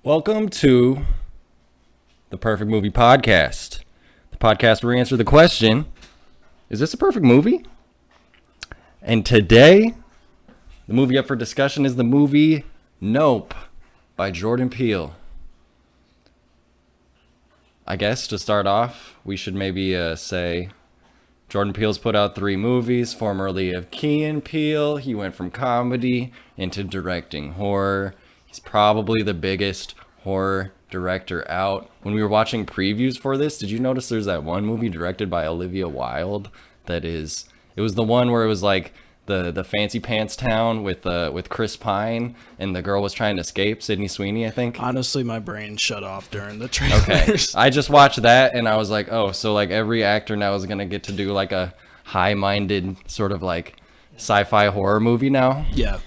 Welcome to the Perfect Movie Podcast, the podcast where we answer the question, is this a perfect movie? And today, the movie up for discussion is the movie Nope by Jordan Peele. I guess to start off, we should maybe say Jordan Peele's put out 3 movies, formerly of Key and Peele. He went from comedy into directing horror. He's probably the biggest horror director out. When we were watching previews for this, did you notice there's that one movie directed by Olivia Wilde it was the one where it was like the fancy pants town with Chris Pine and the girl was trying to escape, Sydney Sweeney, I think. Honestly, my brain shut off during the trailers. Okay. I just watched that and I was like, oh, so like every actor now is going to get to do like a high-minded sort of like sci-fi horror movie now. Yeah.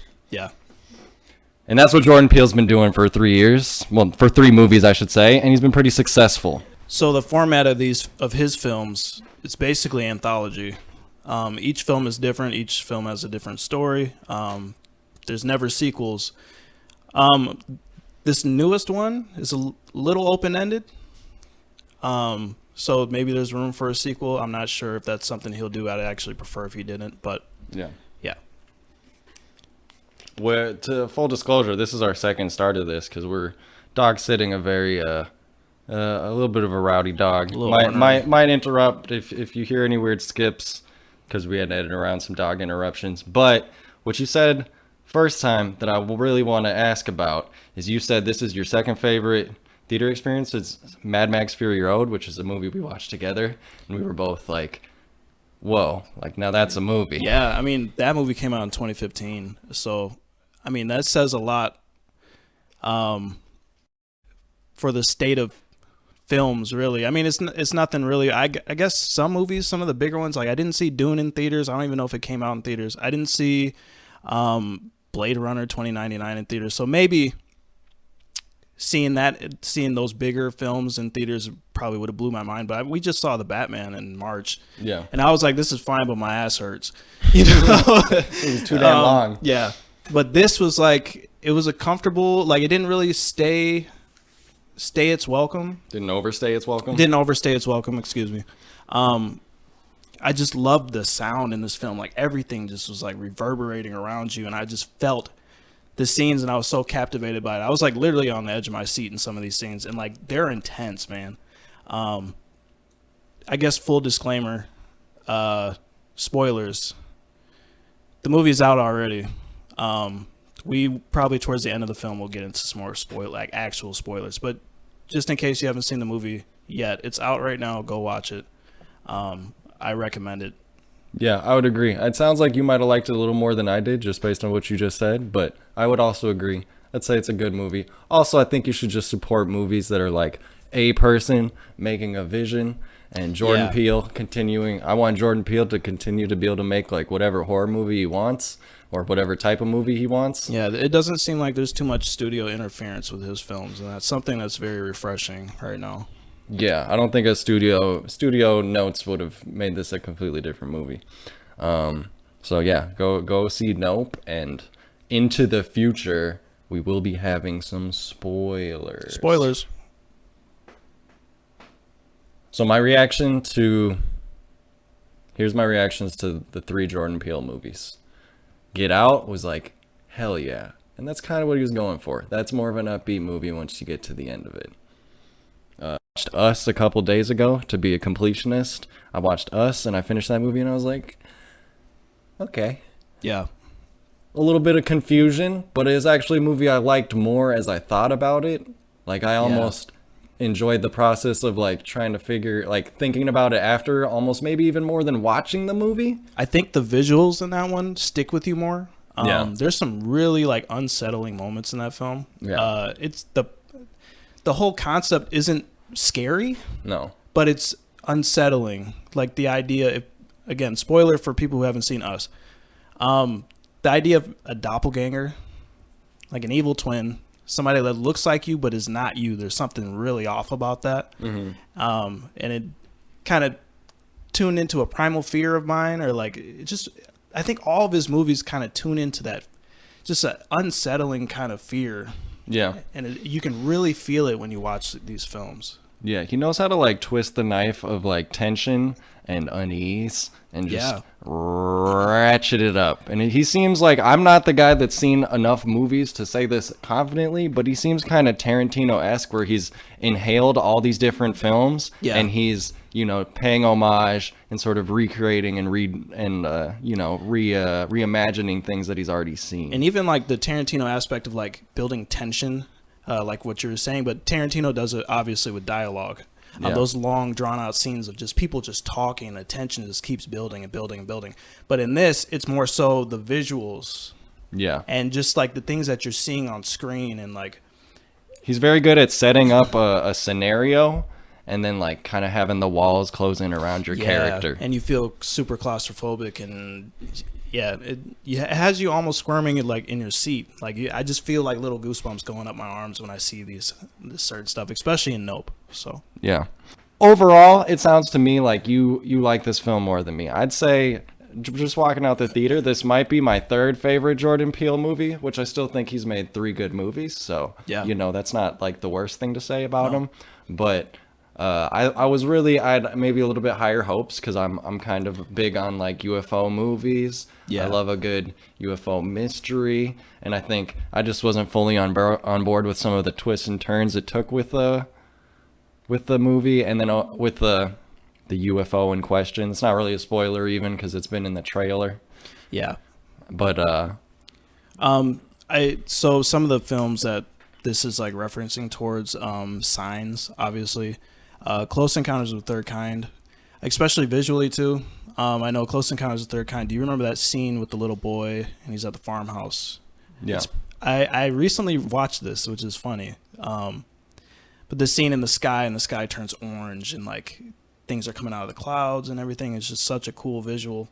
And that's what Jordan Peele's been doing for 3 years. Well, for 3 movies, I should say. And he's been pretty successful. So the format of his films, it's basically anthology. Each film is different. Each film has a different story. There's never sequels. This newest one is a little open-ended. So maybe there's room for a sequel. I'm not sure if that's something he'll do. I'd actually prefer if he didn't. But yeah. Where, to full disclosure, this is our second start of this because we're dog sitting a very a little bit of a rowdy dog. Might interrupt if you hear any weird skips because we had to edit around some dog interruptions. But what you said first time that I really want to ask about is you said this is your second favorite theater experience. It's Mad Max Fury Road, which is a movie we watched together, and we were both like, whoa, like now that's a movie. Yeah, I mean, that movie came out in 2015. So, I mean, that says a lot for the state of films, really. I mean, it's nothing really. I guess some movies, some of the bigger ones, like I didn't see Dune in theaters. I don't even know if it came out in theaters. I didn't see Blade Runner 2099 in theaters. So maybe seeing those bigger films in theaters probably would have blew my mind. But we just saw The Batman in March. Yeah. And I was like, this is fine, but my ass hurts. You know? It was too damn long. Yeah. But this was like, it was a comfortable, like it didn't really stay its welcome. Didn't overstay its welcome, excuse me. I just loved the sound in this film. Like everything just was like reverberating around you. And I just felt the scenes and I was so captivated by it. I was like literally on the edge of my seat in some of these scenes. And like, they're intense, man. I guess full disclaimer, spoilers. The movie's out already. We probably towards the end of the film will get into some more actual spoilers, but just in case you haven't seen the movie yet, it's out right now. Go watch it. I recommend it. Yeah, I would agree. It sounds like you might have liked it a little more than I did just based on what you just said, but I would also agree. I'd say it's a good movie. Also, I think you should just support movies that are like a person making a vision and Jordan Peele continuing. I want Jordan Peele to continue to be able to make like whatever horror movie he wants or whatever type of movie he wants. Yeah, it doesn't seem like there's too much studio interference with his films, and that's something that's very refreshing right now. Yeah, I don't think a studio notes would have made this a completely different movie. So yeah, go see Nope, and into the future we will be having some spoilers. So here's my reactions to the 3 Jordan Peele movies. Get Out was like, hell yeah. And that's kind of what he was going for. That's more of an upbeat movie once you get to the end of it. Watched Us a couple days ago to be a completionist. I watched Us and I finished that movie and I was like, okay. Yeah. A little bit of confusion, but it is actually a movie I liked more as I thought about it. Like I almost enjoyed the process of like trying to thinking about it after, almost maybe even more than watching the movie. I think the visuals in that one stick with you more. There's some really like unsettling moments in that film. Yeah. It's the whole concept isn't scary, No. but it's unsettling. Like the idea, again, spoiler for people who haven't seen Us. The idea of a doppelganger, like an evil twin, somebody that looks like you but is not you. There's something really off about that. And it kind of tuned into a primal fear of mine, or like it just. I think all of his movies kind of tune into that, just an unsettling kind of fear. Yeah. And you can really feel it when you watch these films. Yeah, he knows how to like twist the knife of like tension and unease and just ratchet it up. And he seems like, I'm not the guy that's seen enough movies to say this confidently, but he seems kind of Tarantino-esque, where he's inhaled all these different films and he's, you know, paying homage and sort of recreating and reimagining things that he's already seen. And even like the Tarantino aspect of like building tension, like what you were saying, but Tarantino does it obviously with dialogue. Those long drawn out scenes of just people just talking, and the tension just keeps building and building and building. But in this, it's more so the visuals. Yeah. And just like the things that you're seeing on screen, and like he's very good at setting up a scenario and then like kind of having the walls closing around your character. And you feel super claustrophobic, and it has you almost squirming like in your seat. Like I just feel like little goosebumps going up my arms when I see this certain stuff, especially in Nope. So yeah, overall, it sounds to me like you like this film more than me. I'd say, just walking out the theater, this might be my third favorite Jordan Peele movie, which I still think he's made 3 good movies. So you know, that's not like the worst thing to say about him. But I had maybe a little bit higher hopes, because I'm kind of big on like UFO movies. I love a good UFO mystery, and I think I just wasn't fully on board with some of the twists and turns it took with the movie, and then with the UFO in question. It's not really a spoiler even, because it's been in the trailer. Yeah. But so some of the films that this is like referencing towards, Signs, obviously, Close Encounters of the Third Kind, especially visually too. I know Close Encounters of the Third Kind. Do you remember that scene with the little boy and he's at the farmhouse? Yeah. I recently watched this, which is funny. But the scene in the sky, and the sky turns orange, and like things are coming out of the clouds and everything. It's just such a cool visual.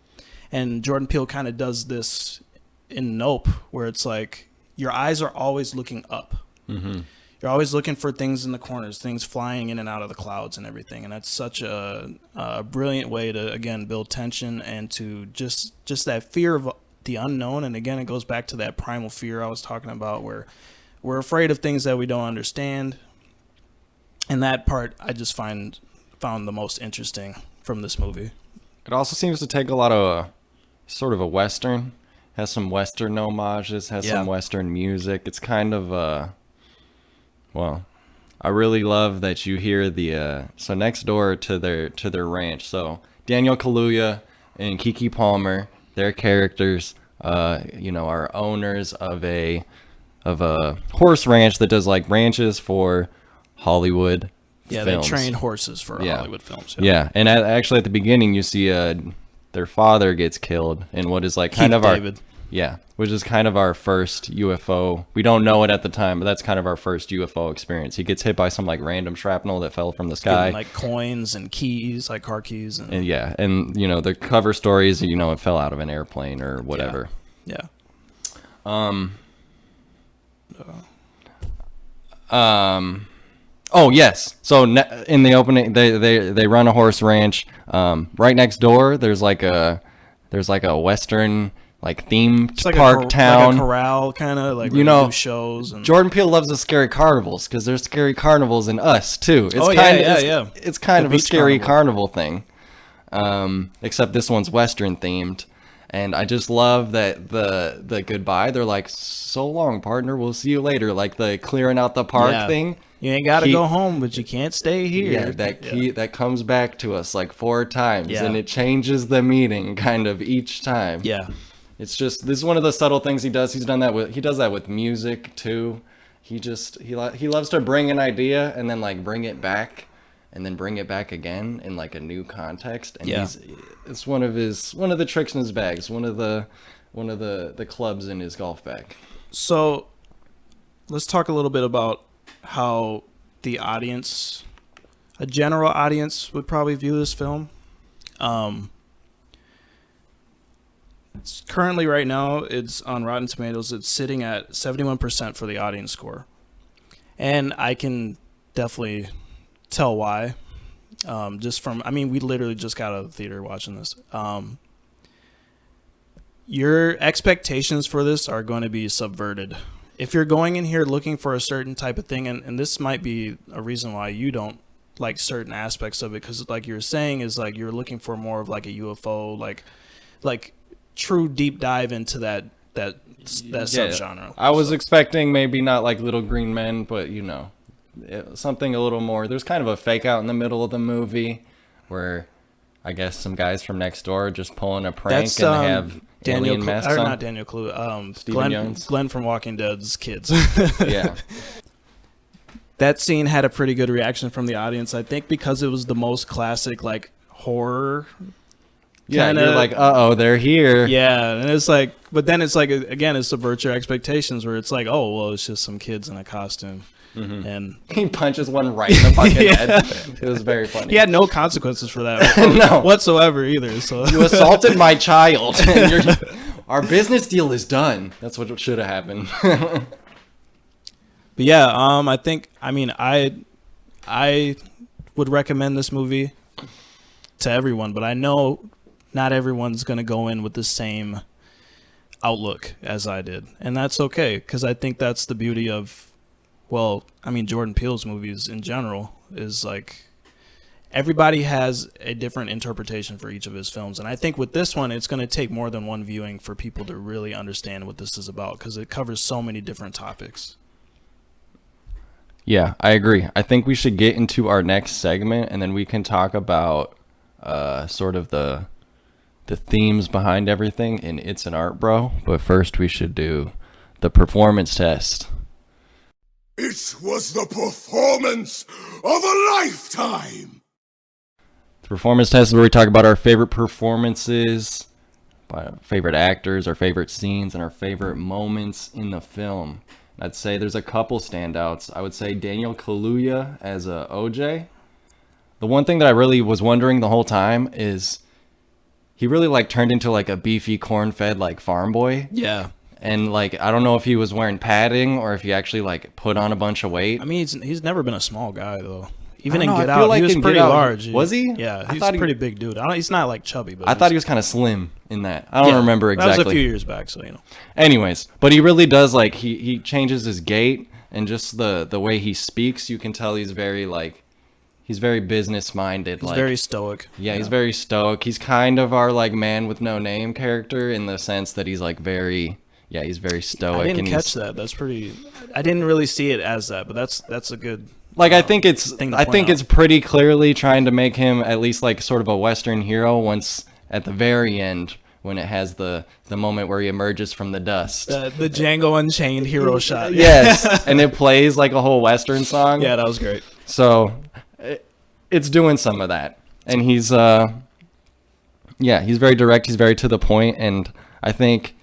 And Jordan Peele kind of does this in Nope, where it's like your eyes are always looking up. Mm-hmm. You're always looking for things in the corners, things flying in and out of the clouds and everything. And that's such a brilliant way to, again, build tension and to just that fear of the unknown. And again, it goes back to that primal fear I was talking about, where we're afraid of things that we don't understand. And that part I just found the most interesting from this movie. It also seems to take a lot of sort of a Western, has some Western homages, has some Western music. It's kind of well, I really love that you hear the so next door to their ranch. So Daniel Kaluuya and Keke Palmer, their characters, are owners of a horse ranch that does like ranches for Hollywood films. They train horses for Hollywood films. Yeah, and actually at the beginning you see their father gets killed in what is like kind of David. Which is kind of our first UFO. We don't know it at the time, but that's kind of our first UFO experience. He gets hit by some like random shrapnel that fell from the sky. Getting, like coins and keys, like car keys. And the cover story is, it fell out of an airplane or whatever. Yeah. Oh yes. So in the opening, they run a horse ranch. Right next door, there's like a Western like themed like park town, like a corral kind of like do shows. And Jordan Peele loves the scary carnivals because there's scary carnivals in Us too. It's kind of a scary carnival thing. Except this one's Western themed. And I just love that the goodbye. They're like, so long, partner. We'll see you later. Like the clearing out the park thing. You ain't got to go home, but you can't stay here. Yeah, that comes back to us like 4 times, and it changes the meaning kind of each time. Yeah, it's just, this is one of the subtle things he does. He does that with music too. He loves to bring an idea and then like bring it back, and then bring it back again in like a new context. And it's one of the tricks in his bag. It's one of the one of the clubs in his golf bag. So let's talk a little bit about how the audience, a general audience, would probably view this film. It's currently, right now, it's on Rotten Tomatoes. It's sitting at 71% for the audience score. And I can definitely tell why. We literally just got out of the theater watching this. Your expectations for this are going to be subverted. If you're going in here looking for a certain type of thing, and this might be a reason why you don't like certain aspects of it, because like you were saying, is like you're looking for more of like a UFO, like true deep dive into that subgenre. I was expecting maybe not like Little Green Men, but something a little more. There's kind of a fake out in the middle of the movie where I guess some guys from next door are just pulling a prank and they have alien masks on. Not Daniel Kaluuya, Glenn from Walking Dead's kids. Yeah. That scene had a pretty good reaction from the audience, I think, because it was the most classic like horror. Yeah, you're like, uh-oh, they're here. Yeah, and it's like, but then it's like, again, it subverts your expectations where it's like, oh, well, it's just some kids in a costume. Mm-hmm. And he punches one right in the fucking head. It was very funny. He had no consequences for that whatsoever either. So you assaulted my child. Our business deal is done. That's what should have happened. But yeah, I would recommend this movie to everyone, but I know not everyone's going to go in with the same outlook as I did. And that's okay, because I think that's the beauty of, Jordan Peele's movies in general, is like everybody has a different interpretation for each of his films. And I think with this one, it's going to take more than one viewing for people to really understand what this is about, because it covers so many different topics. Yeah, I agree. I think we should get into our next segment, and then we can talk about sort of the themes behind everything in It's an Art Bro. But first we should do the performance test. It was the performance of a lifetime! The performance test is where we talk about our favorite performances, our favorite actors, our favorite scenes, and our favorite moments in the film. I'd say there's a couple standouts. I would say Daniel Kaluuya as OJ. The one thing that I really was wondering the whole time is he really like turned into like a beefy corn-fed like farm boy. Yeah. And like I don't know if he was wearing padding or if he actually like put on a bunch of weight. I mean, he's never been a small guy though. Even in know, Get Out, like he was pretty large. Was he? Yeah, he's a pretty big dude. He's not like chubby, but I thought he was kind of slim in that. I don't remember exactly. That was a few years back, so Anyways, but he really does like he changes his gait and just the way he speaks. You can tell he's very like. He's very business minded. He's very stoic. Yeah, he's very stoic. He's kind of our like man with no name character in the sense that he's like very, he's very stoic. I didn't catch that. That's pretty. I didn't really see it as that, but that's a good. Like I think it's pretty clearly trying to make him at least like sort of a Western hero. Once at the very end when it has the moment where he emerges from the dust, the Django Unchained hero shot. Yes, and it plays like a whole Western song. Yeah, that was great. So. It's doing some of that, and he's very direct. He's very to the point, and I think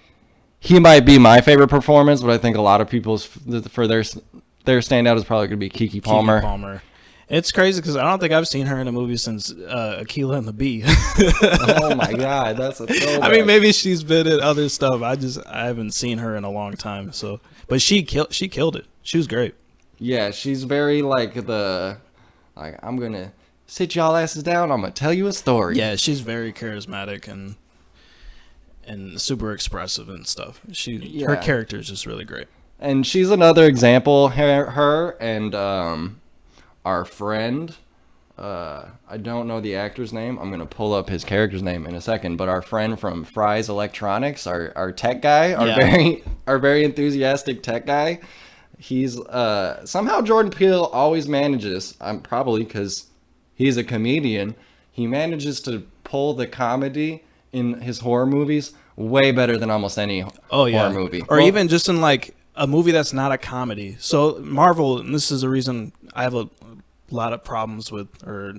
he might be my favorite performance. But I think a lot of people's for their standout is probably going to be Keke Palmer. It's crazy because I don't think I've seen her in a movie since Akeelah and the Bee. Oh my god, that's a throwback. I mean, maybe she's been in other stuff. I haven't seen her in a long time. So, but she killed it. She was great. Yeah, she's very like I'm gonna sit y'all asses down. I'm gonna tell you a story. Yeah, she's very charismatic and super expressive and stuff. Her character is just really great. And she's another example. Her and our friend. I don't know the actor's name. I'm gonna pull up his character's name in a second. But our friend from Fry's Electronics, our tech guy, our very enthusiastic tech guy. He's somehow Jordan Peele always manages, probably because he's a comedian, he manages to pull the comedy in his horror movies way better than almost any horror movie. Or even just in like a movie that's not a comedy. So Marvel, and this is a reason I have a lot of problems with or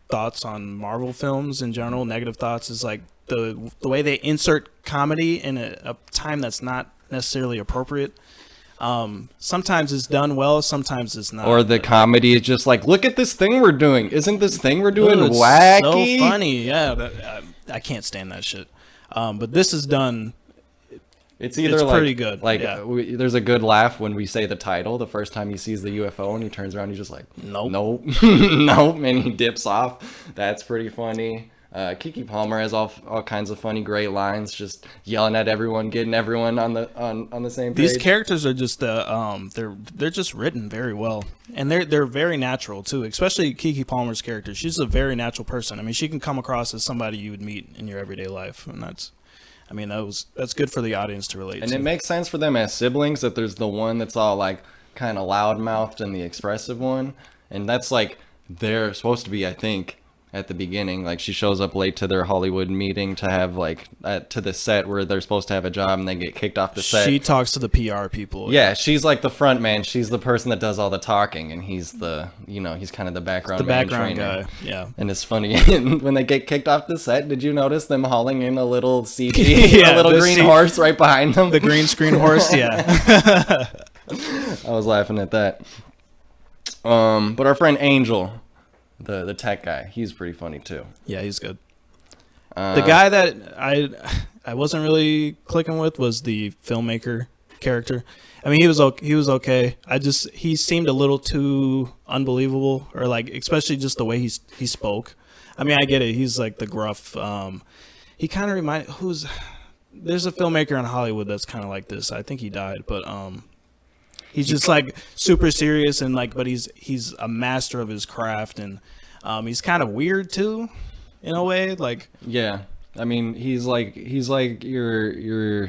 thoughts on Marvel films in general, negative thoughts, is like the way they insert comedy in a time that's not necessarily appropriate. Sometimes it's done well, sometimes it's not. Or the comedy is just like, look at this thing we're doing. Isn't this thing we're doing It's wacky? so funny, yeah. I can't stand that shit. But this is done. It's either It's like, pretty good, Like yeah. there's a good laugh when we say the title. The first time he sees the UFO and he turns around, he's just like, Nope. nope, nope, and he dips off. That's pretty funny. Keke Palmer has all kinds of funny, great lines, just yelling at everyone, getting everyone on the same page. These characters are just they're just written very well, and they're very natural too. Especially Keke Palmer's character. She's a very natural person. I mean, she can come across as somebody you would meet in your everyday life, and that's good for the audience to relate And to. it makes sense for them as siblings that there's the one that's all like kind of loud-mouthed and the expressive one, and that's like they're supposed to be, I think, at the beginning. Like she shows up late to their Hollywood meeting to have like to the set where they're supposed to have a job, and they get kicked off the set. She talks to the PR people. Yeah, she's like the front man. She's the person that does all the talking, and he's the, he's kind of the background the man background trainer. guy. Yeah. And it's funny when they get kicked off the set. Did you notice them hauling in a little CG, Yeah, a little the green C- horse right behind them? The green screen horse. Yeah. I was laughing at that. But our friend Angel, the tech guy, he's pretty funny too. Yeah, he's good. The guy that I wasn't really clicking with was the filmmaker character. I mean, he was okay. He seemed a little too unbelievable, or like especially just the way he spoke. I mean, I get it. He's like the gruff. He kind of there's a filmmaker in Hollywood that's kind of like this. I think he died, but he's just like super serious and like, but he's a master of his craft, and he's kind of weird too, in a way. Like, Yeah, I mean, he's like your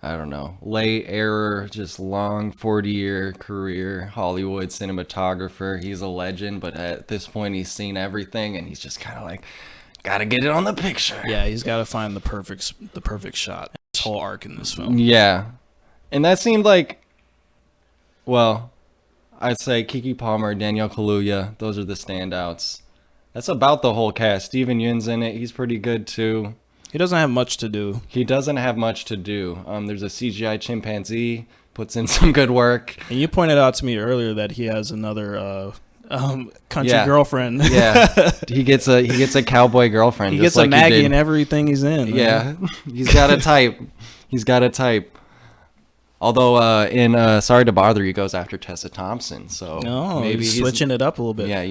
I don't know, late era, just long 40-year career Hollywood cinematographer. He's a legend, but at this point he's seen everything, and he's just kind of like, gotta get it on the picture. yeah, he's got to find the perfect shot. This whole arc in this film. Yeah, and that seemed like, well, I'd say Keke Palmer, Danielle Kaluuya, those are the standouts. That's about the whole cast. Steven Yeun's in it. He's pretty good too. He doesn't have much to do. He doesn't have much to do. There's a CGI chimpanzee, puts in some good work. And you pointed out to me earlier that he has another country Yeah. girlfriend. Yeah, he gets a cowboy girlfriend. He just gets a like Maggie did. in everything he's in. Yeah, he's got a type. He's got a type. Although in Sorry to Bother, he goes after Tessa Thompson. So No, maybe he's switching it up a little bit. Yeah,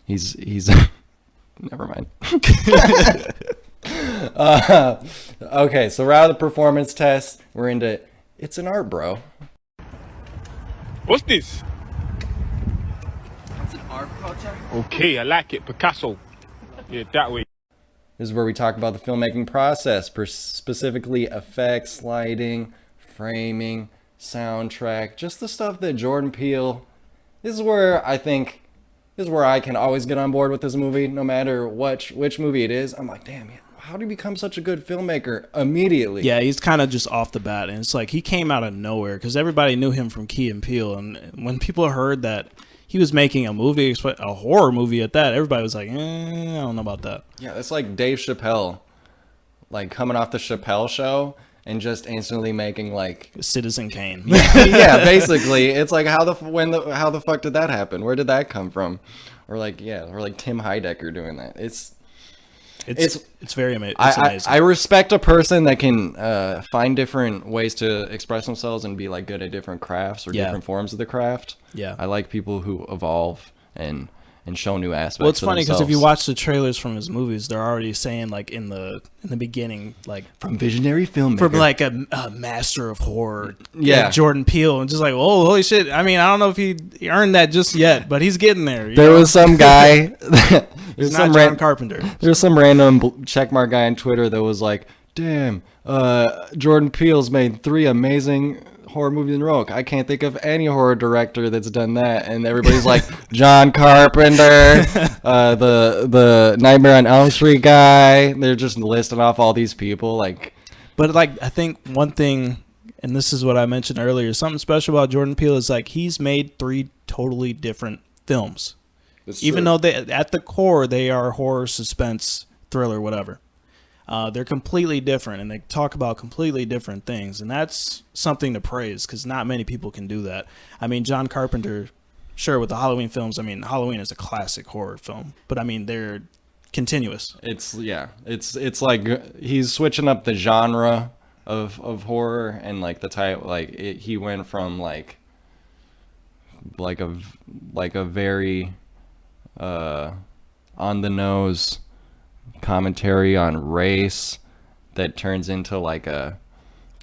he's never mind. Okay, so we're out of the performance test. We're into it's an art, bro. What's this? It's an art project. Okay, I like it. Picasso. Yeah, that way. This is where we talk about the filmmaking process, specifically effects, lighting, framing, soundtrack, just the stuff that Jordan Peele. This is where I can always get on board with this movie, no matter which movie it is. I'm like, damn, how did he become such a good filmmaker immediately? Yeah, he's kind of just off the bat, and it's like he came out of nowhere because everybody knew him from Key and Peele, and when people heard that he was making a movie, a horror movie at that, everybody was like, I don't know about that. Yeah, it's like Dave Chappelle, like coming off the Chappelle show and just instantly making like Citizen Kane. yeah, basically, it's like how the fuck did that happen? Where did that come from? Or like Tim Heidecker doing that. It's very amazing. It's amazing. I respect a person that can find different ways to express themselves and be like good at different crafts or Yeah. different forms of the craft. Yeah. I like people who evolve and show new aspects. Well, it's of funny because if you themselves. watch the trailers from his movies, they're already saying like in the beginning, like from visionary filmmaker, from like a master of horror, Yeah. like Jordan Peele, and just like, oh, holy shit! I mean, I don't know if he earned that just yet, but he's getting there. you there know? was some guy. He's not John Carpenter. There's some random checkmark guy on Twitter that was like, "Damn, Jordan Peele's made 3 amazing horror movies in a row. I can't think of any horror director that's done that." And everybody's like, John Carpenter, the Nightmare on Elm Street guy. They're just listing off all these people. Like, But like, I think one thing, and this is what I mentioned earlier, something special about Jordan Peele is like he's made 3 totally different films. Even though they, at the core, they are horror, suspense, thriller, whatever. They're completely different, and they talk about completely different things, and that's something to praise because not many people can do that. I mean, John Carpenter, sure, with the Halloween films, I mean, Halloween is a classic horror film, but I mean, they're continuous. It's like he's switching up the genre of horror and like the type, like he went from like a very on the nose commentary on race that turns into like a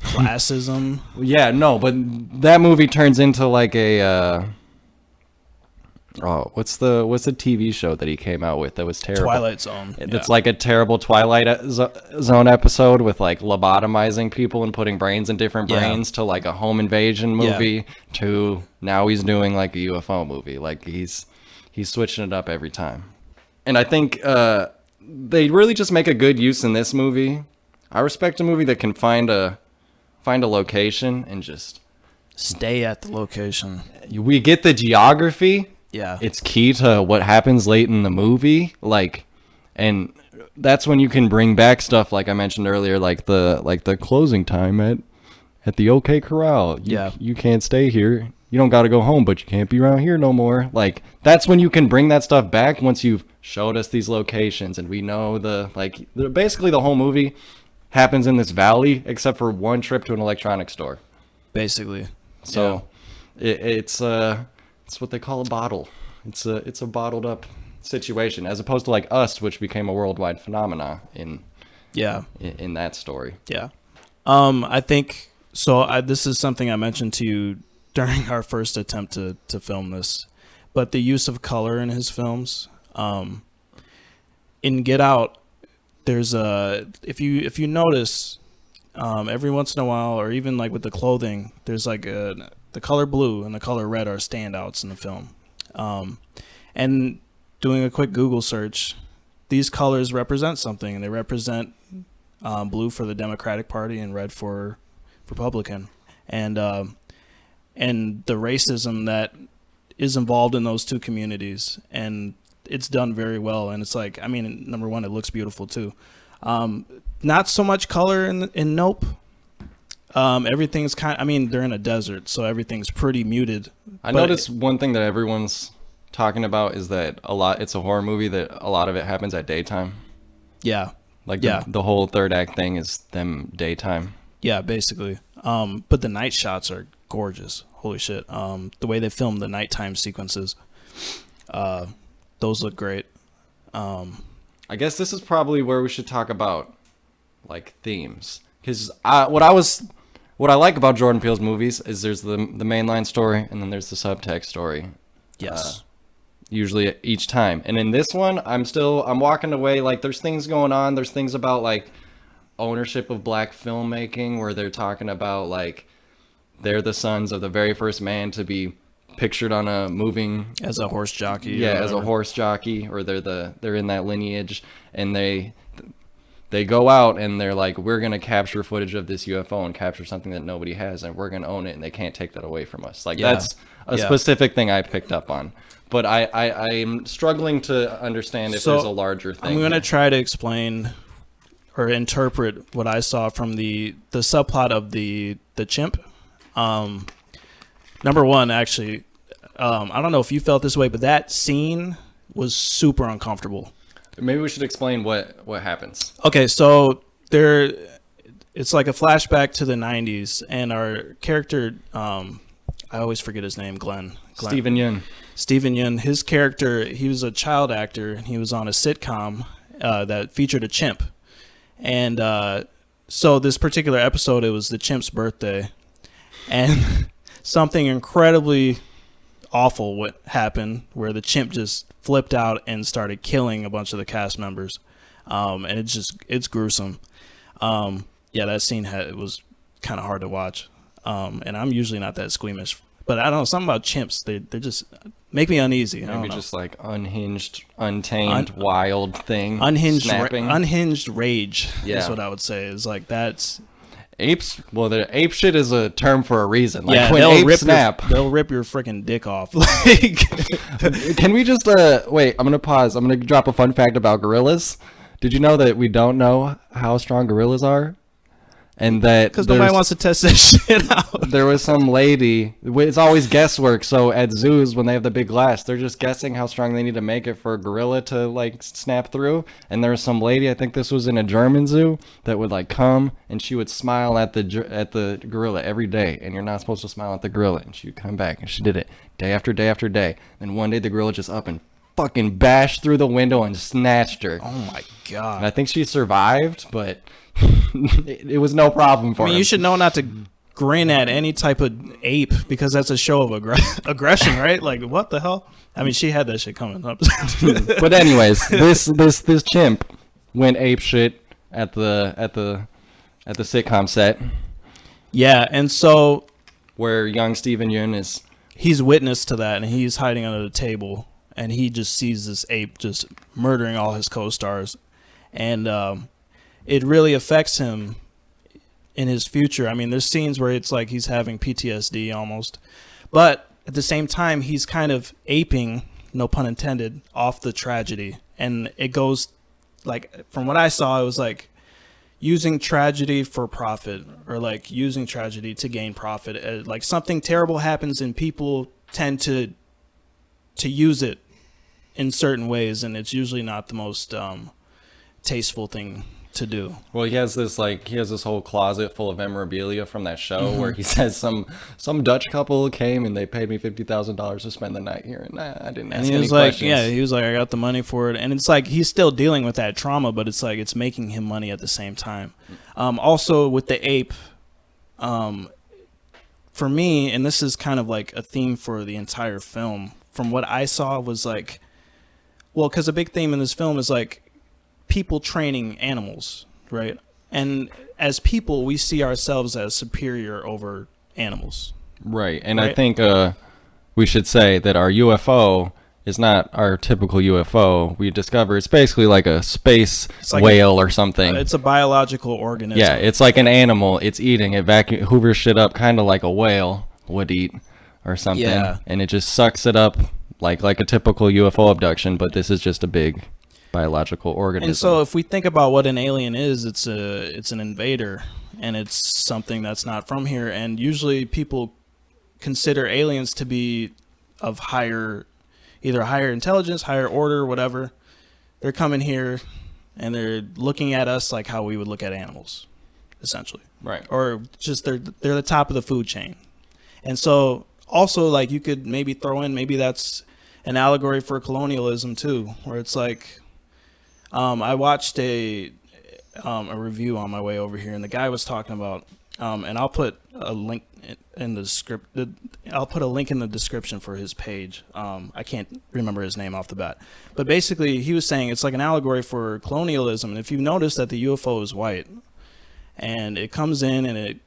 Classism. yeah, no, but that movie turns into like a what's the TV show that he came out with that was terrible? Twilight Zone. It's like a terrible Twilight Zone episode with like lobotomizing people and putting brains in different brains to like a home invasion movie to now he's doing like a UFO movie. Like he's switching it up every time. And I think they really just make a good use in this movie. I respect a movie that can find a location and just stay at the location. We get the geography. Yeah. It's key to what happens late in the movie. Like, and that's when you can bring back stuff like I mentioned earlier, like the closing time at the OK Corral. You can't stay here. You don't got to go home, but you can't be around here no more. Like, that's when you can bring that stuff back once you've showed us these locations and we know basically the whole movie happens in this valley except for one trip to an electronics store. Basically. So it's what they call a bottle. It's a bottled up situation as opposed to like Us, which became a worldwide phenomena in that story. Yeah. I think so. This is something I mentioned to you during our first attempt to film this, but the use of color in his films. In Get Out, there's if you notice, every once in a while, or even like with the clothing, there's like the color blue and the color red are standouts in the film. And doing a quick Google search, these colors represent something, and they represent blue for the Democratic Party and red for Republican, and the racism that is involved in those two communities, and it's done very well. And it's like, I mean, number one, it looks beautiful too. Not so much color in Nope. Everything's I mean, they're in a desert, so everything's pretty muted. I noticed one thing that everyone's talking about is that it's a horror movie that a lot of it happens at daytime. Yeah. Like the whole third act thing is them daytime. Yeah, basically. But the night shots are gorgeous. Holy shit. The way they film the nighttime sequences, those look great. I guess this is probably where we should talk about like themes, because what I like about Jordan Peele's movies is there's the mainline story and then there's the subtext story. Yes. Usually each time. And in this one, I'm walking away like there's things going on. There's things about like ownership of black filmmaking where they're talking about like they're the sons of the very first man to be pictured on a moving as a horse jockey. Yeah, as a horse jockey, or they're in that lineage, and they go out and they're like, we're gonna capture footage of this UFO and capture something that nobody has, and we're gonna own it, and they can't take that away from us. Like that's a specific thing I picked up on, but I'm struggling to understand if there's a larger thing. I'm gonna try to explain or interpret what I saw from the subplot of the chimp. Number one, actually, I don't know if you felt this way, but that scene was super uncomfortable. Maybe we should explain what happens. Okay, so it's like a flashback to the 90s, and our character, I always forget his name, Glenn. Steven Yeun, his character, he was a child actor, and he was on a sitcom that featured a chimp. And so this particular episode, it was the chimp's birthday, and something incredibly awful would happen where the chimp just flipped out and started killing a bunch of the cast members. And it's gruesome. That scene it was kind of hard to watch. And I'm usually not that squeamish, but I don't know, something about chimps, they just make me uneasy. Maybe just like unhinged, untamed, wild thing. Unhinged rage is what I would say. Is like that's apes. Well, the ape shit is a term for a reason. Like yeah, when apes snap, they'll rip your freaking dick off. Like, can we just wait? I'm gonna pause. I'm gonna drop a fun fact about gorillas. Did you know that we don't know how strong gorillas are? And that Because nobody wants to test that shit out. there was some lady. It's always guesswork. So at zoos, when they have the big glass, they're just guessing how strong they need to make it for a gorilla to like snap through. And there was some lady, I think this was in a German zoo, that would like come and she would smile at the gorilla every day. And you're not supposed to smile at the gorilla. And she would come back and she did it day after day after day. And one day the gorilla just up and fucking bashed through the window and snatched her. Oh my god! And I think she survived, but it was no problem for I mean, him. you should know not to grin at any type of ape because that's a show of aggression, right? Like, what the hell? I mean, she had that shit coming up. But anyways, this chimp went ape shit at the sitcom set Yeah, and so where young Steven Yeun is. he's witness to that, and he's hiding under the table, and he just sees this ape just murdering all his co-stars, and it really affects him in his future. I mean, there's scenes where it's like he's having PTSD almost, but at the same time, he's kind of aping, no pun intended, off the tragedy, and it goes like, from what I saw, it was like using tragedy for profit, or like using tragedy to gain profit. Like something terrible happens and people tend to use it in certain ways, and it's usually not the most tasteful thing to do. Well, he has this whole closet full of memorabilia from that show where he says some Dutch couple came and they paid me $50,000 to spend the night here, and I didn't ask And he any was like, questions. yeah, he was like, I got the money for it. And it's like he's still dealing with that trauma, but it's like it's making him money at the same time. Also with the ape, for me, and this is kind of like a theme for the entire film, from what I saw was like, well, because a big theme in this film is like people training animals, right? And as people, we see ourselves as superior over animals. Right, and Right? I think we should say that our UFO is not our typical UFO. We discover it's basically like a space like whale or something. It's a biological organism. Yeah, it's like an animal. It's eating. It hoovers shit up kind of like a whale would eat or something. Yeah. And it just sucks it up like a typical UFO abduction, but this is just a big biological organism. And so if we think about what an alien is, it's an invader, and it's something that's not from here. And usually people consider aliens to be of either higher intelligence, higher order, whatever. They're coming here and they're looking at us like how we would look at animals, essentially. Right. Or just they're the top of the food chain. And so also, like, you could maybe throw in, maybe that's an allegory for colonialism too, where it's like, I watched a review on my way over here, and the guy was talking about, and I'll put a link in the script. I'll put a link in the description for his page. I can't remember his name off the bat, but basically he was saying it's like an allegory for colonialism. And if you notice that the UFO is white, and it comes in and it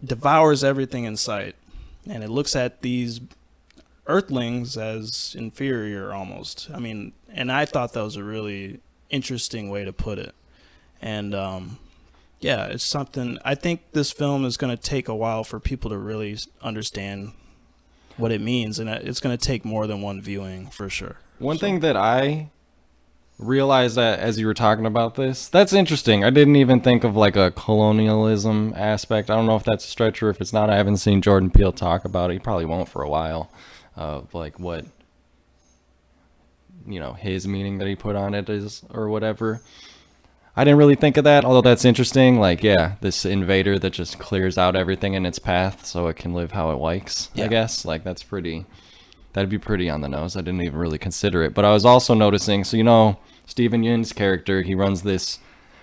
devours everything in sight, and it looks at these Earthlings as inferior almost. I mean, and I thought that was a really interesting way to put it. And yeah, it's something, I think this film is going to take a while for people to really understand what it means, and it's going to take more than one viewing for sure. One thing that I realized that as you were talking about this, that's interesting. I didn't even think of like a colonialism aspect. I don't know if that's a stretch or if it's not. I haven't seen Jordan Peele talk about it. He probably won't for a while. Like what, you know, his meaning that he put on it is or whatever. I didn't really think of that, although that's interesting. Like, yeah, this invader that just clears out everything in its path so it can live how it likes, Yeah. I guess. Like, that'd be pretty on the nose. I didn't even really consider it. But I was also noticing, so, you know, Steven Yeun's character, he runs this,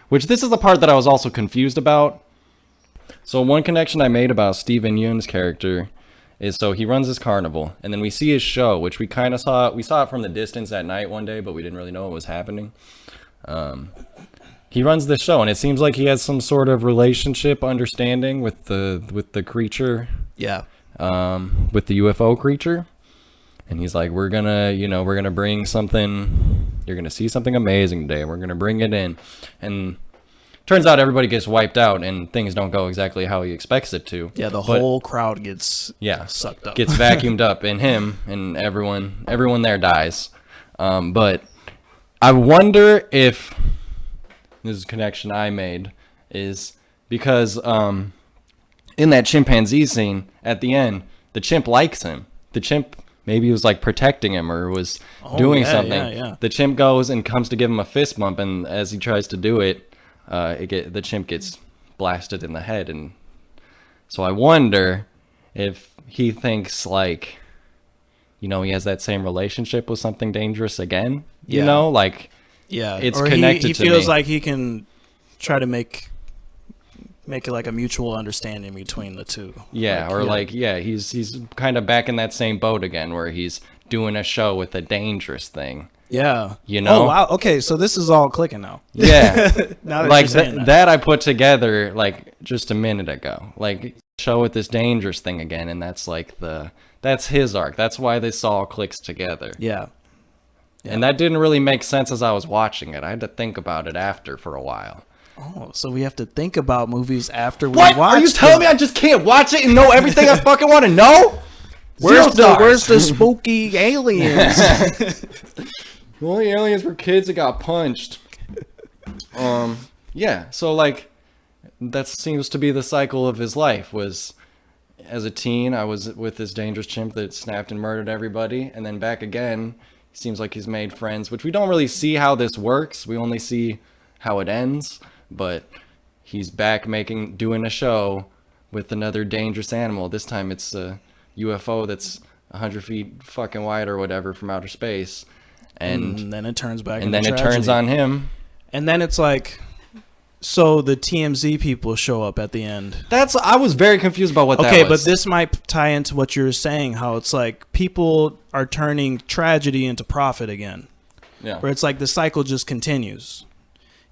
which this is the part that I was also confused about. So one connection I made about Steven Yeun's character is, so he runs this carnival, and then we see his show, which we kind of saw it from the distance at night one day, but we didn't really know what was happening. He runs this show, and it seems like he has some sort of relationship understanding with the creature, Yeah. with the UFO creature. And he's like, we're gonna bring something, you're gonna see something amazing today, we're gonna bring it in. And turns out everybody gets wiped out and things don't go exactly how he expects it to. Yeah, the But- whole crowd gets sucked up. Gets vacuumed up, and him and everyone there dies. But I wonder if this is a connection I made, is because in that chimpanzee scene at the end, the chimp likes him. The chimp maybe was like protecting him or was doing something. Yeah. The chimp goes and comes to give him a fist bump, and as he tries to do it, the chimp gets blasted in the head. And so I wonder if he thinks like, he has that same relationship with something dangerous again. Like, it's or connected he to feels me. like he can try to make it like a mutual understanding between the two. He's kind of back in that same boat again, where he's doing a show with a dangerous thing. Yeah. Oh wow. Okay, so this is all clicking now. Yeah. Now that Like you're saying that I put together like just a minute ago. Like, show with this dangerous thing again, and that's like that's his arc. That's why this all clicks together. Yeah. And that didn't really make sense as I was watching it. I had to think about it after for a while. Oh, so we have to think about movies after we What? watch Are you telling me I just can't watch it and know everything I fucking want to know? Where's Zero the stars. spooky aliens? The only aliens were kids that got punched. Yeah, so like that seems to be the cycle of his life. Was as a teen, I was with this dangerous chimp that snapped and murdered everybody, and then back again, it seems like he's made friends, which we don't really see how this works. We only see how it ends, but he's back doing a show with another dangerous animal. This time it's a UFO that's 100 feet fucking wide or whatever from outer space. And then it turns back and into then it tragedy. turns on him. And then it's like, so the TMZ people show up at the end. I was very confused about what that was. Okay, but this might tie into what you were saying, how it's like people are turning tragedy into profit again. Yeah. Where it's like the cycle just continues.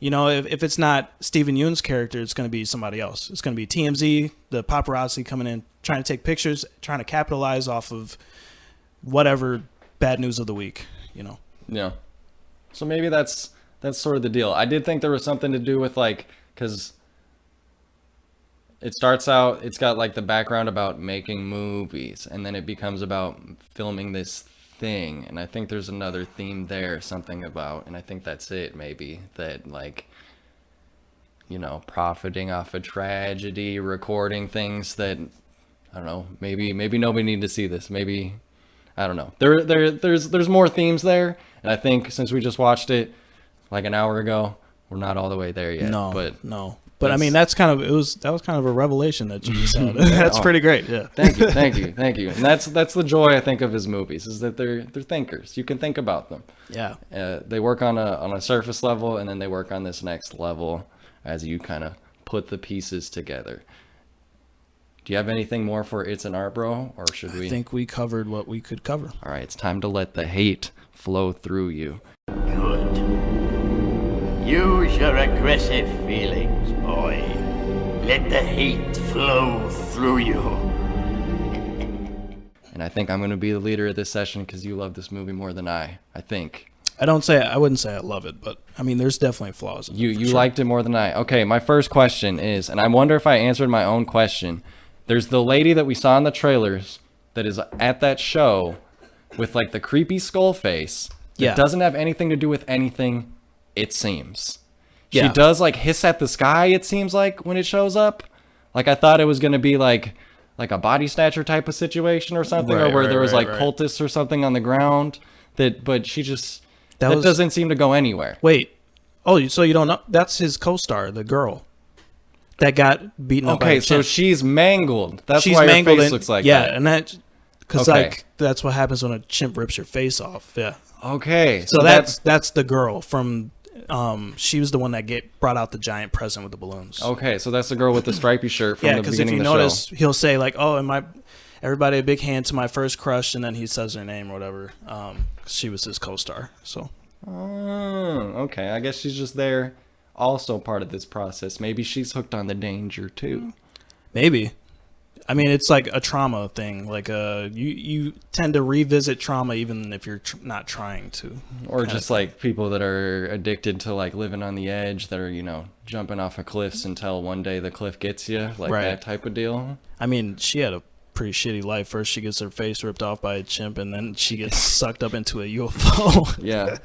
If it's not Steven Yeun's character, it's going to be somebody else. It's going to be TMZ, the paparazzi coming in, trying to take pictures, trying to capitalize off of whatever bad news of the week, Yeah. So maybe that's sort of the deal. I did think there was something to do with like, because it starts out, it's got like the background about making movies, and then it becomes about filming this thing, and I think there's another theme there, something about, and I think that's it, maybe, that like, profiting off a tragedy, recording things that, I don't know, maybe nobody needed to see this, maybe, I don't know. There's more themes there, and I think since we just watched it like an hour ago, we're not all the way there yet. No. But I mean, that was kind of a revelation that you just had. That's pretty great. Yeah. Thank you. And that's the joy I think of his movies, is that they're thinkers. You can think about them. Yeah. They work on a surface level, and then they work on this next level as you kind of put the pieces together. Do you have anything more for It's an Art, Bro, or should we? I think we covered what we could cover. All right, it's time to let the hate flow through you. Good. Use your aggressive feelings, boy. Let the hate flow through you. And I think I'm going to be the leader of this session because you love this movie more than I think. I wouldn't say I love it, but I mean, there's definitely flaws in it. You liked it more than I. Okay, my first question is, and I wonder if I answered my own question. There's the lady that we saw in the trailers that is at that show with like the creepy skull face that doesn't have anything to do with anything, it seems. She does like hiss at the sky, it seems like, when it shows up. Like, I thought it was going to be like a body snatcher type of situation or something, or where there was like cultists or something on the ground. But she just, that doesn't seem to go anywhere. Wait. Oh, so you don't know? That's his co-star, the girl that got beaten up by a Okay, so chimp. she's mangled. That's She's why her mangled face and- looks like yeah, that. and that, because Okay. like that's what happens when a chimp rips your face off. Yeah. Okay. So that's the girl from. She was the one that brought out the giant present with the balloons. Okay, so that's the girl with the stripy shirt from the because if beginning you of the notice, show. he'll say like, "Oh, everybody a big hand to my first crush," and then he says her name or whatever. She was his co-star. So. Oh, okay. I guess she's just there, also part of this process. Maybe she's hooked on the danger too. Maybe. I mean, it's like a trauma thing. Like you tend to revisit trauma even if you're not trying to. Or just like people that are addicted to like living on the edge, that are, jumping off of cliffs until one day the cliff gets you, like that type of deal. I mean, she had a pretty shitty life. First she gets her face ripped off by a chimp, and then she gets sucked up into a UFO. Yeah.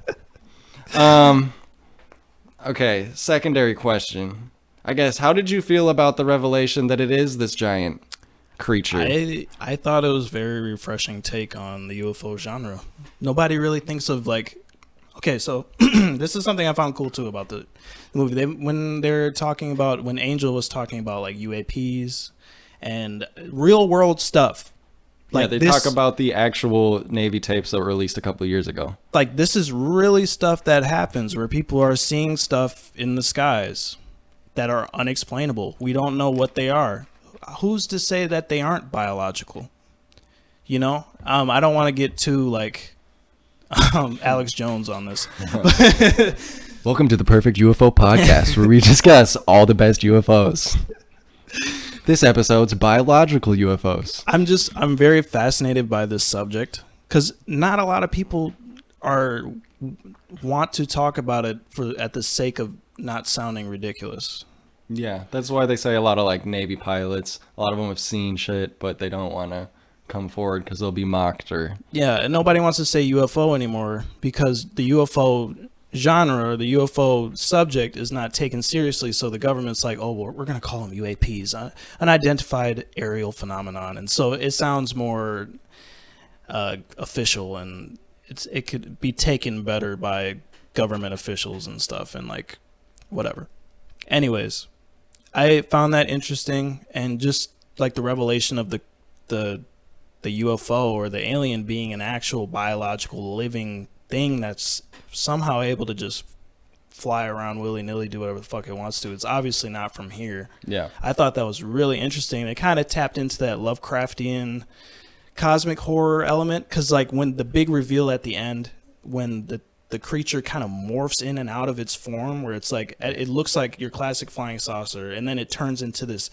Okay, secondary question. I guess, how did you feel about the revelation that it is this giant creature? I thought it was very refreshing take on the UFO genre. Nobody really thinks of like, okay, so this is something I found cool too about the movie. When Angel was talking about like UAPs and real world stuff. Like they talk about the actual Navy tapes that were released a couple of years ago. Like, this is really stuff that happens where people are seeing stuff in the skies that are unexplainable. We don't know what they are. Who's to say that they aren't biological? You know? I don't want to get too, like, Alex Jones on this. Welcome to the Perfect UFO Podcast, where we discuss all the best UFOs. This episode's biological UFOs. I'm very fascinated by this subject because not a lot of people want to talk about it at the sake of not sounding ridiculous. Yeah, that's why they say a lot of like Navy pilots, a lot of them have seen shit, but they don't want to come forward because they'll be mocked or... Yeah, and nobody wants to say UFO anymore because the UFO genre or the UFO subject is not taken seriously, so the government's like, oh, we're going to call them UAPs, unidentified aerial phenomenon, and so it sounds more official, and it could be taken better by government officials and stuff, and like whatever. Anyways, I found that interesting, and just like the revelation of the UFO or the alien being an actual biological living thing that's somehow able to just fly around willy-nilly, do whatever the fuck it wants to. It's obviously not from here. Yeah. I thought that was really interesting. It kind of tapped into that Lovecraftian cosmic horror element, because like when the big reveal at the end, when the creature kind of morphs in and out of its form, where it's like, it looks like your classic flying saucer, and then it turns into this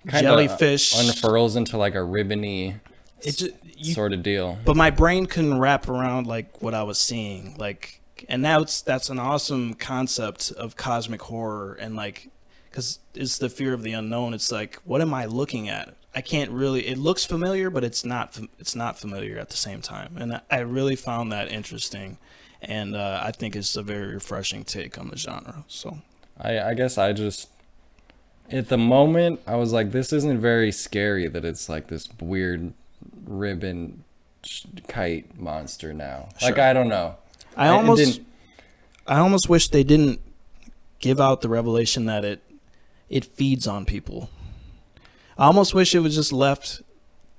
kind jellyfish. Unfurls into like a ribbony sort of deal. But my brain couldn't wrap around like what I was seeing, like, and that's an awesome concept of cosmic horror, and like, because it's the fear of the unknown. It's like, what am I looking at? I can't really. It looks familiar, but it's not familiar at the same time, and I really found that interesting, and I think it's a very refreshing take on the genre. So I guess I just, at the moment, I was like, this isn't very scary that it's like this weird ribbon kite monster now. Sure. Like, I don't know. I almost wish they didn't give out the revelation that it feeds on people. I almost wish it was just left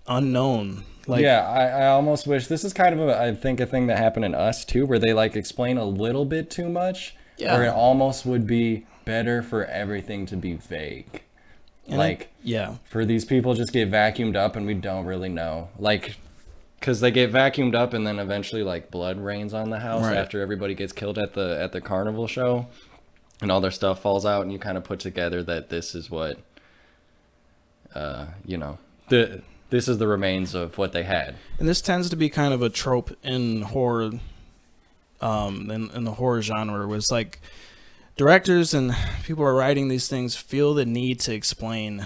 unknown. Like, yeah, I almost wish, this is kind of I think a thing that happened in Us too, where they like explain a little bit too much, where it almost would be better for everything to be vague. And like, for these people just get vacuumed up and we don't really know. Like, because they get vacuumed up and then eventually like blood rains on the house after everybody gets killed at the carnival show and all their stuff falls out, and you kind of put together that this is what, this is the remains of what they had. And this tends to be kind of a trope in horror, in the horror genre, where it's like, directors and people who are writing these things feel the need to explain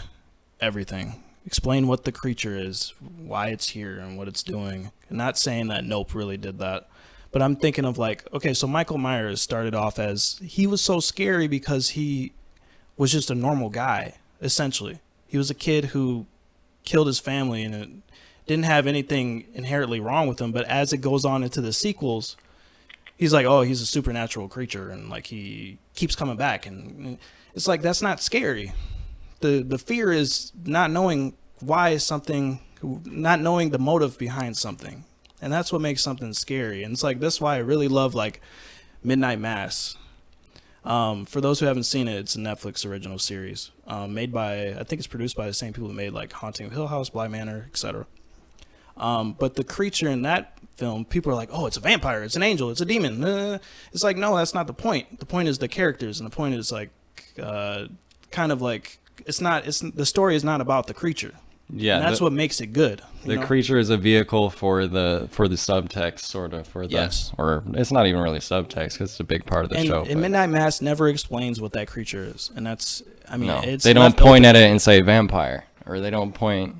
everything. Explain what the creature is, why it's here, and what it's doing. I'm not saying that Nope really did that. But I'm thinking of like, okay, so Michael Myers started off as, he was so scary because he was just a normal guy, essentially. He was a kid who killed his family, and it didn't have anything inherently wrong with him. But as it goes on into the sequels, he's like, oh, he's a supernatural creature, and like he keeps coming back, and it's like, that's not scary. The fear is not knowing why something, not knowing the motive behind something, and that's what makes something scary. And it's like, that's why I really love like Midnight Mass. For those who haven't seen it, it's a Netflix original series, made by, I think it's produced by the same people who made like Haunting of Hill House, Bly Manor, etc. But the creature in that film, people are like, oh, it's a vampire, it's an angel, it's a demon. It's like, no, that's not the point. The point is the characters, and the point is like, kind of like, the story is not about the creature. Yeah, and that's what makes it good. The creature is a vehicle for the subtext, sort of, for the, or it's not even really subtext because it's a big part of the show. And Midnight Mass never explains what that creature is, and that's, I mean, it's, they don't point at it and say vampire, or they don't point,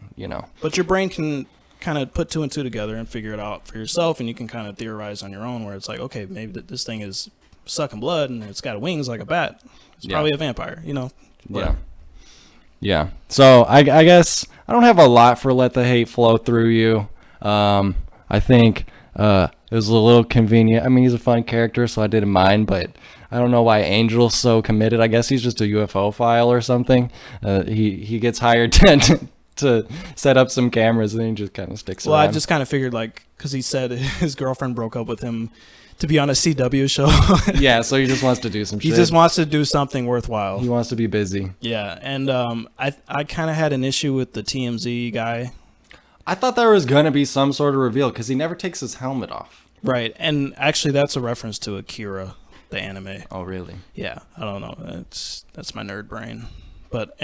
But your brain can kind of put two and two together and figure it out for yourself, and you can kind of theorize on your own, where it's like, okay, maybe this thing is sucking blood and it's got wings like a bat, it's Yeah. probably a vampire, you know. Yeah. Yeah. So I guess I don't have a lot for Let the Hate Flow Through You. I think it was a little convenient. I mean, he's a fun character, so I didn't mind, but I don't know why Angel's so committed. I guess he's just a UFO file or something. He gets hired to set up some cameras, and then he just kind of sticks Well, around. I just kind of figured, like, because he said his girlfriend broke up with him to be on a CW show. Yeah, so he just wants to do some He shit. just wants to do something worthwhile. He wants to be busy. Yeah, and I kind of had an issue with the TMZ guy. I thought there was going to be some sort of reveal because he never takes his helmet off. Right, and actually that's a reference to Akira, the anime. Oh, really? Yeah, I don't know. That's my nerd brain. But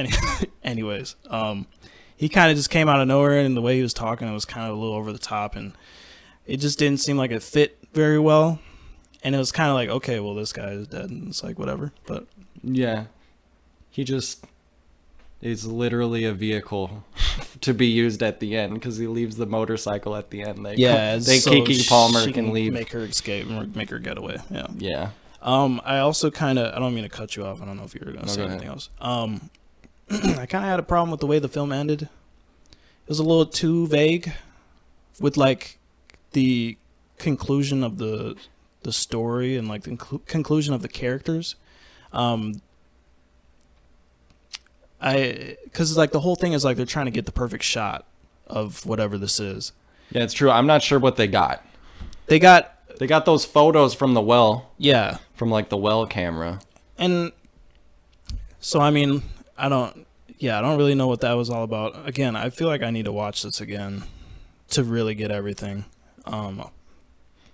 anyways, he kind of just came out of nowhere, and the way he was talking, it was kind of a little over the top, and it just didn't seem like it fit very well. And it was kind of like, okay, well, this guy is dead, and it's like, whatever. But Yeah. He just is literally a vehicle to be used at the end because he leaves the motorcycle at the end. Kiki Palmer she can leave. make her escape, or make her get away. Yeah. Yeah. I also kind of, I don't mean to cut you off. I don't know if you were going to say go anything else. I kind of had a problem with the way the film ended. It was a little too vague with like the conclusion of the story and like the conclusion of the characters. Because like the whole thing is like they're trying to get the perfect shot of whatever this is. Yeah, it's true. I'm not sure what they got. They got those photos from the well. Yeah. From like the well camera. And so, I mean, I don't really know what that was all about. Again, I feel like I need to watch this again to really get everything.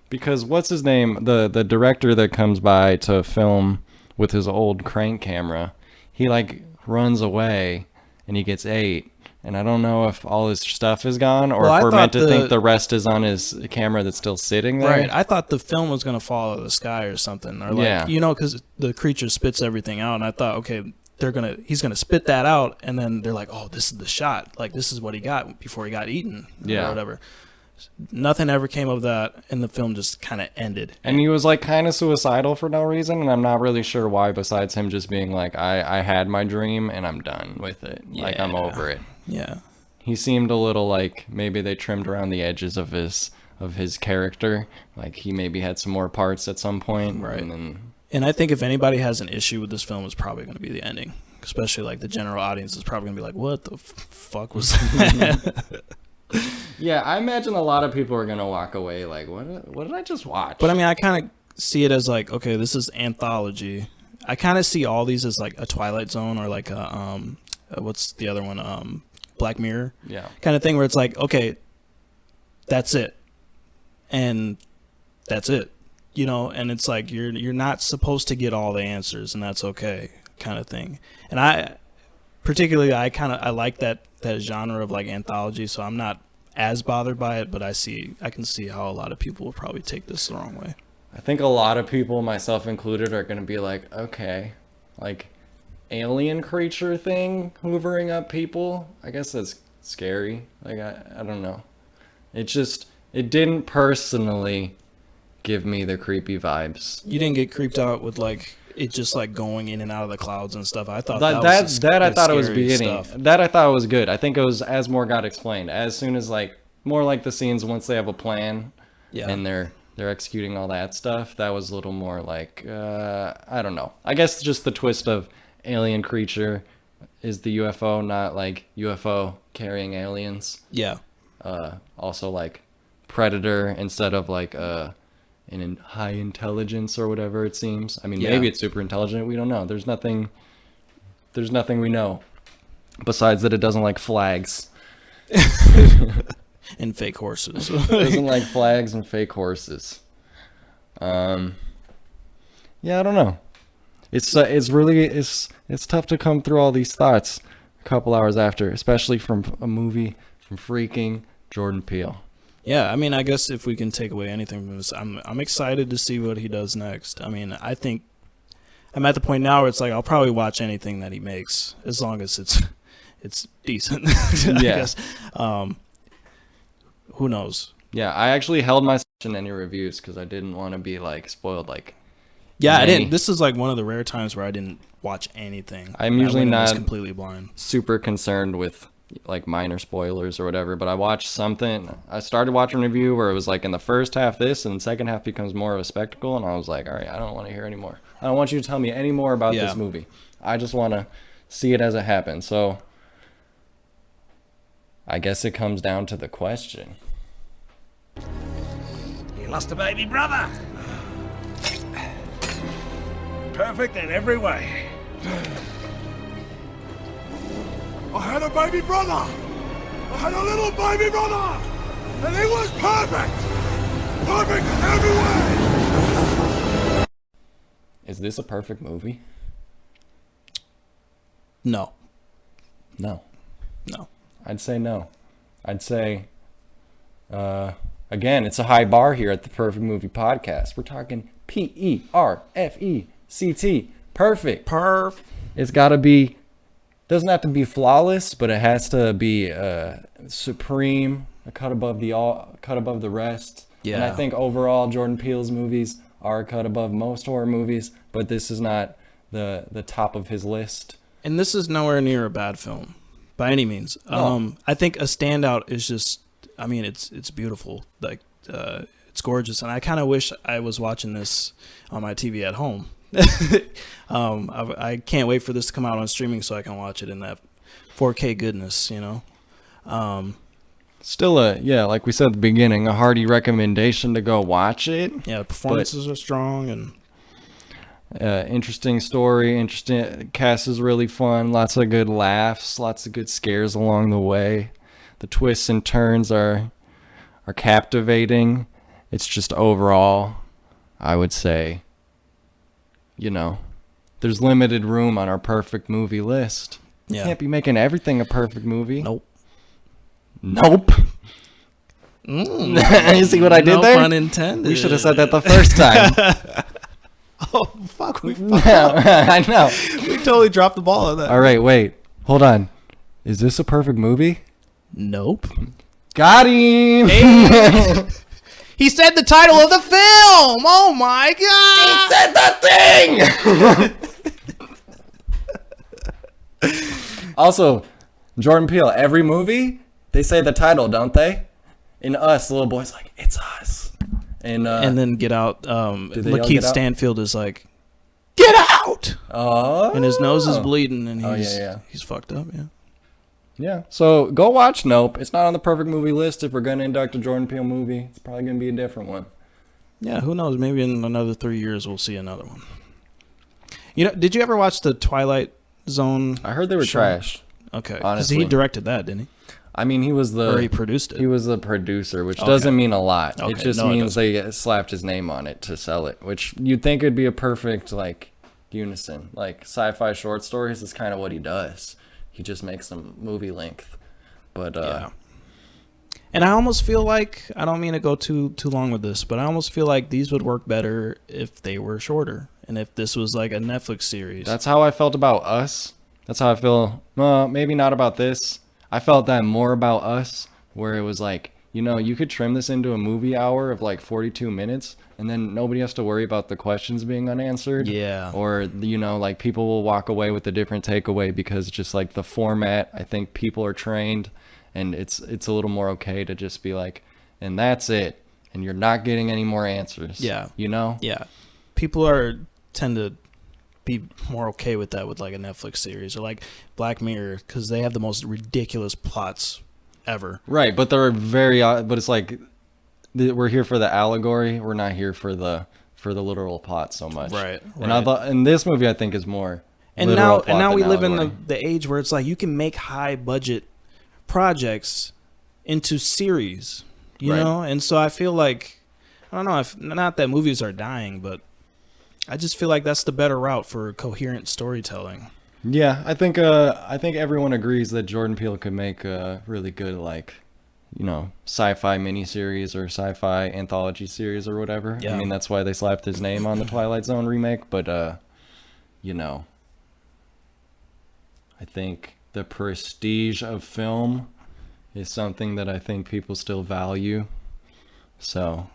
Because what's his name? The director that comes by to film with his old crank camera, he like runs away and he gets ate. And I don't know if all his stuff is gone or if we're meant to think the rest is on his camera that's still sitting there. Right. I thought the film was going to fall out of the sky or something. Or like, you know, because the creature spits everything out. And I thought, okay, he's going to spit that out. And then they're like, oh, this is the shot. Like, this is what he got before he got eaten. Or whatever. Nothing ever came of that. And the film just kind of ended. And he was like kind of suicidal for no reason. And I'm not really sure why, besides him just being like, I had my dream and I'm done with it. Yeah. Like, I'm over it. Yeah. He seemed a little like maybe they trimmed around the edges of his character. Like he maybe had some more parts at some point. Right. And I think if anybody has an issue with this film, it's probably going to be the ending. Especially like the general audience is probably going to be like, what the fuck was that? Yeah, I imagine a lot of people are going to walk away like, what did I just watch? But I mean, I kind of see it as like, okay, this is anthology. I kind of see all these as like a Twilight Zone or like a, what's the other one? Black Mirror, kind of thing where it's like, okay, that's it, and that's it, you know, and it's like you're not supposed to get all the answers, and that's okay, kind of thing. And I like that genre of like anthology, so I'm not as bothered by it, but I can see how a lot of people will probably take this the wrong way. I think a lot of people, myself included, are going to be like, okay, like alien creature thing hoovering up people. I guess that's scary. Like I don't know. It didn't personally give me the creepy vibes. You didn't get creeped out with like it just like going in and out of the clouds and stuff. I thought I thought it was beginning. Stuff. That I thought was good. I think it was as more got explained. As soon as like more like the scenes once they have a plan, and they're executing all that stuff. That was a little more like I don't know. I guess just the twist of alien creature is the UFO, not like UFO carrying aliens. Yeah. Also like predator instead of like an high intelligence or whatever it seems. I mean, maybe it's super intelligent. We don't know. There's nothing we know besides that it doesn't like flags. And fake horses. It doesn't like flags and fake horses. Yeah, I don't know. It's tough to come through all these thoughts a couple hours after, especially from a movie from freaking Jordan Peele. Yeah, I mean, I guess if we can take away anything from this, I'm excited to see what he does next. I mean, I think I'm at the point now where it's like I'll probably watch anything that he makes as long as it's decent. I guess. Who knows? Yeah, I actually held my in any reviews because I didn't want to be like spoiled. Like, Yeah, I many. didn't. This is like one of the rare times where I didn't watch anything. I'm usually I was not completely blind. super concerned with like minor spoilers or whatever, but I watched something. I started watching a review where it was like in the first half this and the second half becomes more of a spectacle, and I was like, all right, I don't want to hear anymore. I don't want you to tell me any more about this movie. I just want to see it as it happens. So I guess it comes down to the question. You lost a baby brother. Perfect in every way. I had a baby brother! I had a little baby brother! And he was perfect! Perfect in every way! Is this a perfect movie? No. No. No. I'd say no. I'd say, again, it's a high bar here at the Perfect Movie Podcast. We're talking PERFECT. Perfect. It's got to be, doesn't have to be flawless, but it has to be supreme, a cut above the rest. Yeah. And I think overall Jordan Peele's movies are a cut above most horror movies, but this is not the top of his list. And this is nowhere near a bad film by any means. No. I think a standout is just, I mean, it's beautiful. Like, it's gorgeous. And I kind of wish I was watching this on my TV at home. I can't wait for this to come out on streaming so I can watch it in that 4K goodness, you know? Still like we said at the beginning, a hearty recommendation to go watch it. Yeah, the performances are strong and interesting story, interesting cast is really fun, lots of good laughs, lots of good scares along the way. The twists and turns are captivating. It's just overall, I would say, you know, there's limited room on our perfect movie list. You can't be making everything a perfect movie. Nope. You see what I did there? No pun intended. We should have said that the first time. Oh, fuck. I know. We totally dropped the ball on that. All right, wait. Hold on. Is this a perfect movie? Nope. Got him! He said the title of the film! Oh my god! He said the thing! Also, Jordan Peele, every movie, they say the title, don't they? In Us, the little boy's like, it's us. And then Get Out, they yell Lakeith Get Out? Stanfield is like, get out! Oh. And his nose is bleeding and yeah. he's fucked up, yeah. Yeah, so go watch Nope. It's not on the perfect movie list. If we're going to induct a Jordan Peele movie, it's probably going to be a different one. Yeah, who knows? Maybe in another 3 years we'll see another one. You know, did you ever watch the Twilight Zone? I heard they were trash. Okay, because honestly. he directed that, didn't he? I mean, he produced it. He was the producer, which doesn't mean a lot. Okay, It just means they slapped his name on it to sell it, which you'd think would be a perfect, like, unison. Like, sci-fi short stories is kind of what he does. He just makes them movie length. But, yeah. And I almost feel like, I don't mean to go too long with this, but I almost feel like these would work better if they were shorter. And if this was like a Netflix series. That's how I felt about Us. That's how I feel. Maybe not about this. I felt that more about Us, where it was like, you know, you could trim this into a movie hour of like 42 minutes, and then nobody has to worry about the questions being unanswered. Yeah. Or, you know, like people will walk away with a different takeaway because just like the format, I think people are trained, and it's a little more okay to just be like, and that's it. And you're not getting any more answers. Yeah. You know? Yeah. People tend to be more okay with that with like a Netflix series or like Black Mirror, because they have the most ridiculous plots ever. Right, but they're but it's like we're here for the allegory. We're not here for the literal plot so much. Right. And I thought in this movie, I think is more. And literal now plot than we live in allegory. the age where it's like you can make high budget projects into series, you Right. know. And so I feel like, I don't know, if not that movies are dying, but I just feel like that's the better route for coherent storytelling. Yeah, I think everyone agrees that Jordan Peele could make a really good, like, you know, sci-fi miniseries or sci-fi anthology series or whatever. Yeah. I mean, that's why they slapped his name on the Twilight Zone remake. But, you know, I think the prestige of film is something that I think people still value. So,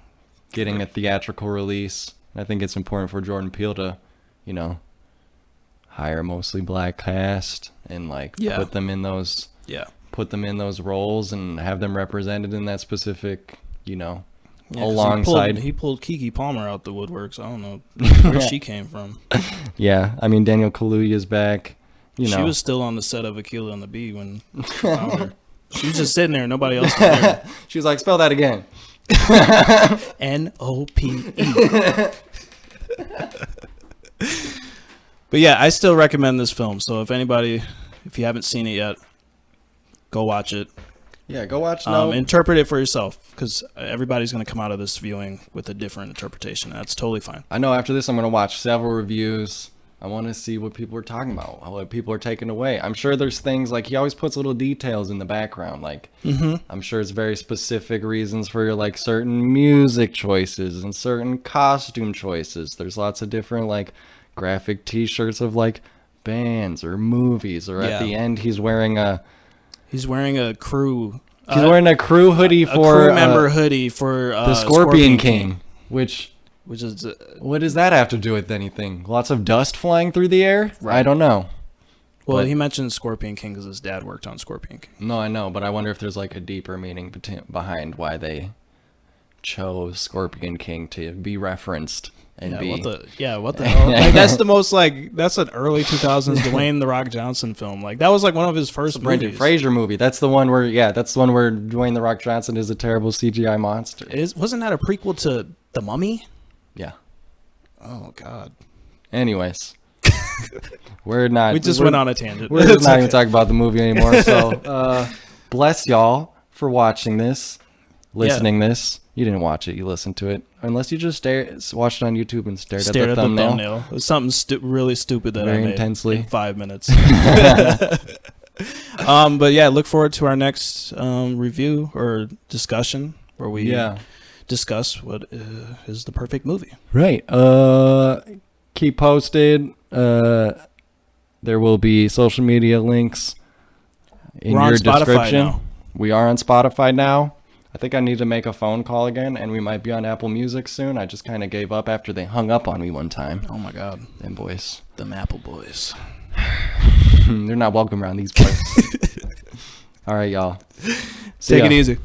getting a theatrical release And I think it's important for Jordan Peele to, you know, hire a mostly black cast and like put them in those roles and have them represented in that specific, you know, alongside. He pulled Keke Palmer out the woodworks. I don't know where she came from. Yeah, I mean Daniel Kaluuya's back. You know, she was still on the set of Aquila and the Bee when I found her. She was just sitting there. Nobody else was there. She was like, spell that again. Nope. But yeah, I still recommend this film. So if you haven't seen it yet, go watch it. Yeah, go watch. Interpret it for yourself, because everybody's going to come out of this viewing with a different interpretation. That's totally fine. I know after this I'm going to watch several reviews. I want to see what people are talking about, what people are taking away. I'm sure there's things like he always puts little details in the background. Like I'm sure it's very specific reasons for your like certain music choices and certain costume choices. There's lots of different like graphic T-shirts of like bands or movies. Or at the end he's wearing a crew. He's wearing a crew hoodie for a crew member hoodie for the Scorpion King, which is what does that have to do with anything? Lots of dust flying through the air? Right. I don't know. Well, he mentioned Scorpion King because his dad worked on Scorpion King. No, I know, but I wonder if there's like a deeper meaning behind why they chose Scorpion King to be referenced. And what the hell? Like, that's the most that's an early 2000s Dwayne The Rock Johnson film. Like that was like one of his first movies. Brendan Fraser movie. That's the one where Dwayne The Rock Johnson is a terrible CGI monster. Wasn't that a prequel to The Mummy? Yeah. Oh God. Anyways, we just went on a tangent. We're just not even talking about the movie anymore. So, bless y'all for watching this, listening this. You didn't watch it; you listened to it. Unless you just watched it on YouTube and stared at the thumbnail. It was something really stupid that very I made intensely in 5 minutes. But yeah, look forward to our next review or discussion where we discuss what is the perfect movie. Right. Keep posted. There will be social media links in your description. Now. We are on Spotify now. I think I need to make a phone call again, and we might be on Apple Music soon. I just kind of gave up after they hung up on me one time. Oh my God. Them boys. Them Apple boys. They're not welcome around these parts. All right, y'all. Take it easy.